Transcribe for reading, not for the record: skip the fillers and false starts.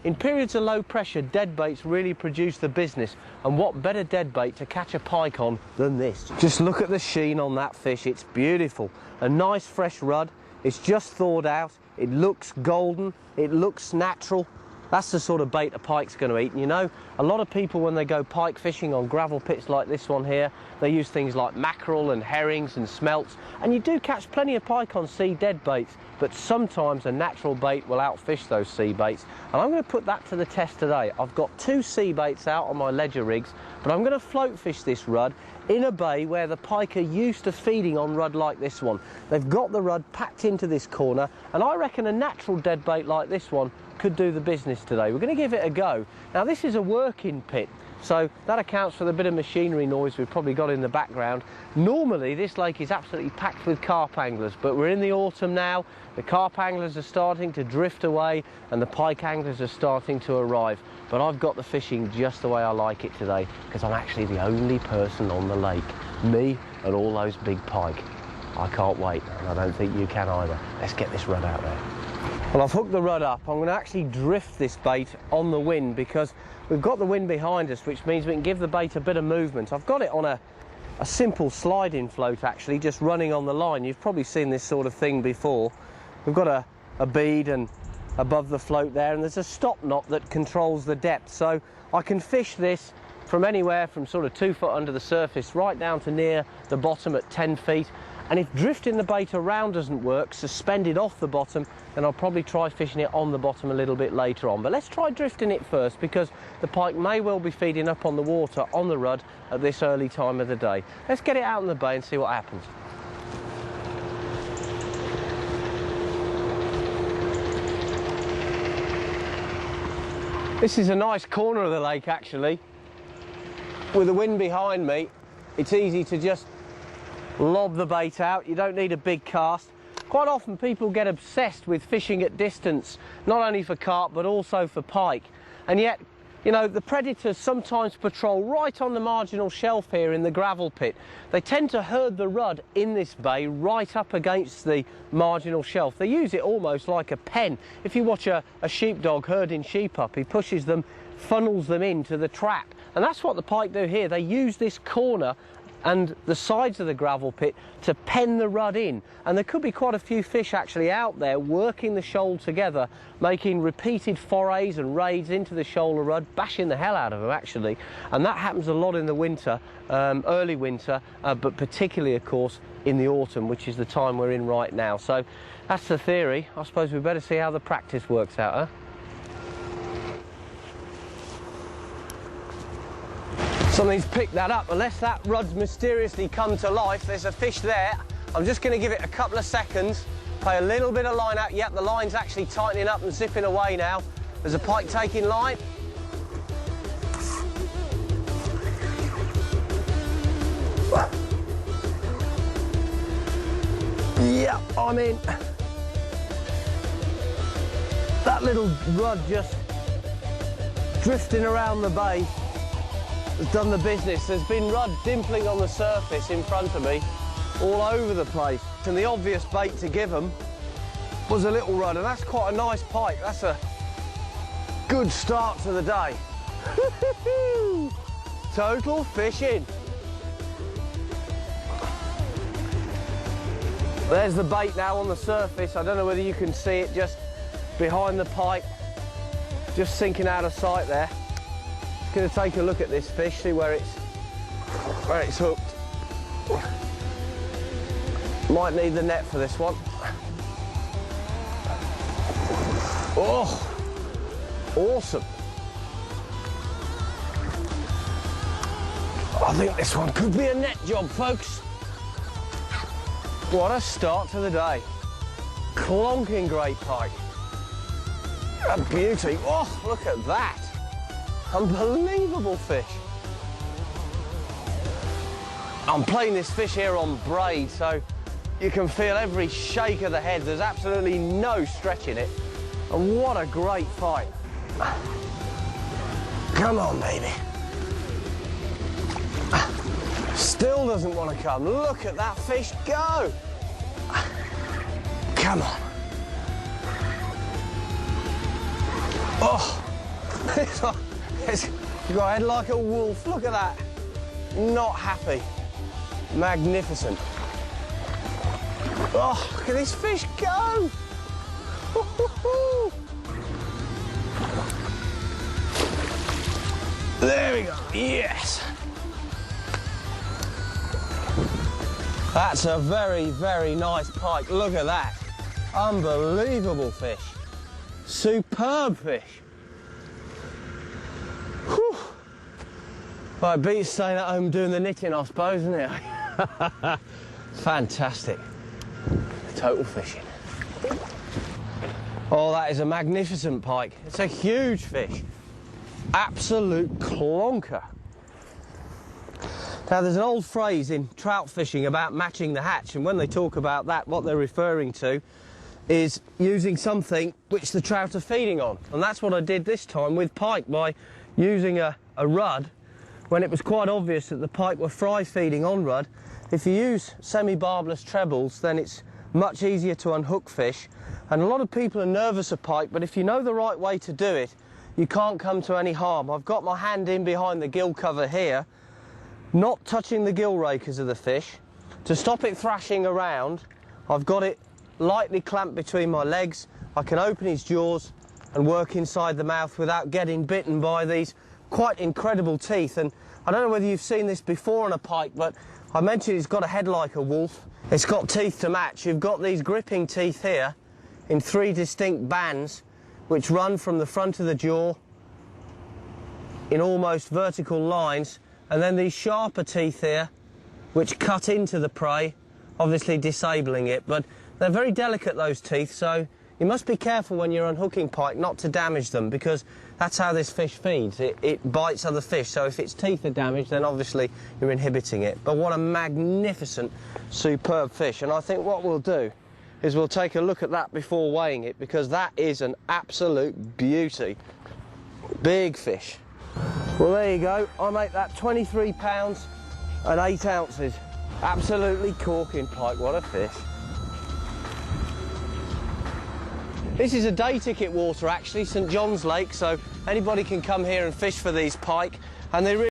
in periods of low pressure, dead baits really produce the business, and what better dead bait to catch a pike on than this? Just look at the sheen on that fish, it's beautiful. A nice fresh rudd, it's just thawed out, it looks golden, it looks natural. That's the sort of bait a pike's going to eat. And you know, a lot of people when they go pike fishing on gravel pits like this one here, they use things like mackerel and herrings and smelts, and you do catch plenty of pike on sea dead baits, but sometimes a natural bait will outfish those sea baits, and I'm going to put that to the test today. I've got 2 sea baits out on my ledger rigs, but I'm going to float fish this rudd in a bay where the pike are used to feeding on rudd like this one. They've got the rudd packed into this corner, and I reckon a natural dead bait like this one could do the business today. We're going to give it a go. Now this is a working pit, so that accounts for the bit of machinery noise we've probably got in the background. Normally this lake is absolutely packed with carp anglers, but we're in the autumn now, the carp anglers are starting to drift away and the pike anglers are starting to arrive. But I've got the fishing just the way I like it today, because I'm actually the only person on the lake. Me and all those big pike. I can't wait, and I don't think you can either. Let's get this rudd out there. Well, I've hooked the rudd up. I'm going to actually drift this bait on the wind because we've got the wind behind us, which means we can give the bait a bit of movement. I've got it on a simple sliding float actually, just running on the line. You've probably seen this sort of thing before. We've got a bead and above the float there, and there's a stop knot that controls the depth, so I can fish this from anywhere from sort of 2 foot under the surface right down to near the bottom at 10 feet. And if drifting the bait around doesn't work, suspended off the bottom, then I'll probably try fishing it on the bottom a little bit later on. But let's try drifting it first, because the pike may well be feeding up on the water on the rudd at this early time of the day. Let's get it out in the bay and see what happens. This is a nice corner of the lake actually. With the wind behind me, it's easy to just lob the bait out. You don't need a big cast. Quite often people get obsessed with fishing at distance, not only for carp but also for pike, and yet, you know, the predators sometimes patrol right on the marginal shelf here in the gravel pit. They tend to herd the rudd in this bay right up against the marginal shelf. They use it almost like a pen. If you watch a sheepdog herding sheep up, he pushes them, funnels them into the trap, and that's what the pike do here. They use this corner and the sides of the gravel pit to pen the rudd in, and there could be quite a few fish actually out there working the shoal together, making repeated forays and raids into the shoal or rudd, bashing the hell out of them actually, and that happens a lot in the winter, early winter, but particularly of course in the autumn, which is the time we're in right now. So that's the theory. I suppose we better see how the practice works out, huh? Something's picked that up. Unless that rudd's mysteriously come to life, there's a fish there. I'm just going to give it a couple of seconds, play a little bit of line out. Yep, the line's actually tightening up and zipping away now. There's a pike taking line. Yeah, I'm in. That little rudd just drifting around the bay has done the business. There's been rudd dimpling on the surface in front of me all over the place, and the obvious bait to give them was a little rudd, and that's quite a nice pike. That's a good start to the day. Total fishing. There's the bait now on the surface. I don't know whether you can see it just behind the pike, just sinking out of sight there. Going to take a look at this fish, see where it's hooked. Might need the net for this one. Oh, awesome. I think this one could be a net job, folks. What a start to the day. Clonking great pike. A beauty. Oh, look at that. Unbelievable fish. I'm playing this fish here on braid, so you can feel every shake of the head. There's absolutely no stretch in it. And what a great fight. Come on, baby. Still doesn't want to come. Look at that fish go. Come on. Oh. You've got a head like a wolf, look at that. Not happy. Magnificent. Oh, look at this fish go. There we go, yes. That's a very, very nice pike. Look at that. Unbelievable fish. Superb fish. Whew. Right, beats staying at home doing the knitting, I suppose, isn't it? Fantastic. Total fishing. Oh, that is a magnificent pike. It's a huge fish. Absolute clonker. Now, there's an old phrase in trout fishing about matching the hatch, and when they talk about that, what they're referring to is using something which the trout are feeding on. And that's what I did this time with pike by using a rud when it was quite obvious that the pike were fry feeding on rud. If you use semi-barbless trebles, then it's much easier to unhook fish. And a lot of people are nervous of pike, but if you know the right way to do it, you can't come to any harm. I've got my hand in behind the gill cover here, not touching the gill rakers of the fish. To stop it thrashing around, I've got it lightly clamped between my legs. I can open his jaws and work inside the mouth without getting bitten by these quite incredible teeth. And I don't know whether you've seen this before on a pike, but I mentioned it's got a head like a wolf. It's got teeth to match. You've got these gripping teeth here in 3 distinct bands which run from the front of the jaw in almost vertical lines, and then these sharper teeth here which cut into the prey, obviously disabling it. But they're very delicate, those teeth, so you must be careful when you're unhooking pike not to damage them, because that's how this fish feeds. It bites other fish, so if its teeth are damaged, then obviously you're inhibiting it. But what a magnificent, superb fish. And I think what we'll do is we'll take a look at that before weighing it, because that is an absolute beauty. Big fish. Well, there you go. I make that 23 pounds and 8 ounces. Absolutely corking pike. What a fish. This is a day ticket water, actually, St John's Lake, so anybody can come here and fish for these pike, and they really